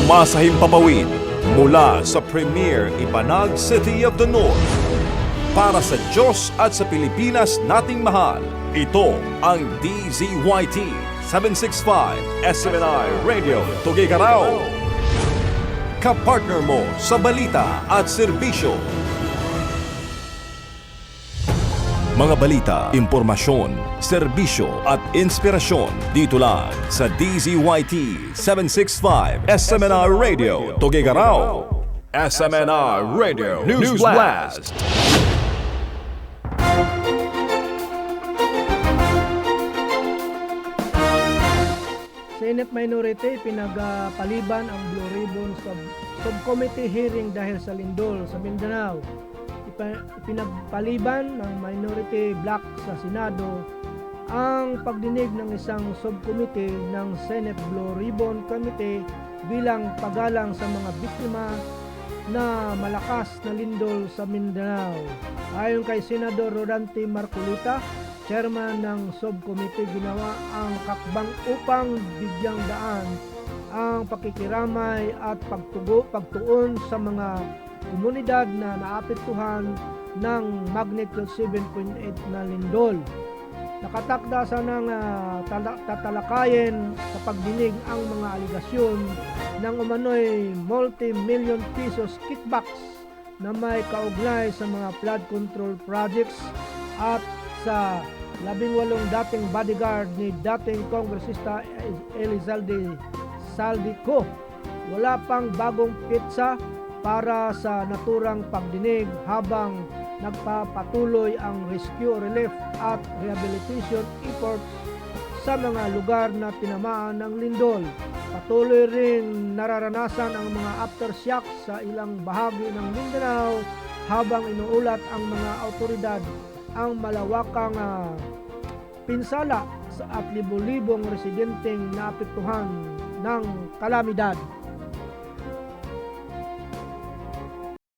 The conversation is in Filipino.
Sumasahim papawid mula sa Premier Ibanag City of the North. Para sa Diyos at sa Pilipinas nating mahal, ito ang DZYT 765 SMNI Radio Tuguegarao. Kapartner mo sa balita at serbisyo. Mga balita, impormasyon, serbisyo at inspirasyon dito lang sa DZYT 765 SMNI Radio Tuguegarao. SMNI Radio News Blast. Senate Minority pinagpaliban ang Blue Ribbon Subcommittee hearing dahil sa lindol sa Mindanao. Pinagpaliban ng Minority Bloc sa Senado ang pagdinig ng isang subcommittee ng Senate Blue Ribbon Committee bilang paggalang sa mga biktima na malakas na lindol sa Mindanao. Ayon kay Senador Rodante Marcolita, chairman ng subcommittee, ginawa ang kakbang upang bigyang daan ang pakikiramay at pagtuon sa mga komunidad na naapektuhan ng magnitude 7.8 na lindol. Nakatakda sanang tatalakayin sa pagdinig ang mga aligasyon ng umano'y multi-million pesos kickbacks na may kaugnay sa mga flood control projects at sa 18 dating bodyguard ni dating Kongresista Elizalde Saldico. Wala pang bagong pitsa para sa naturang pagdinig habang nagpapatuloy ang rescue, relief at rehabilitation efforts sa mga lugar na tinamaan ng lindol. Patuloy ring nararanasan ang mga aftershocks sa ilang bahagi ng Mindanao habang inuulat ang mga autoridad ang malawakang pinsala at libo-libong residenteng naapektuhan ng kalamidad.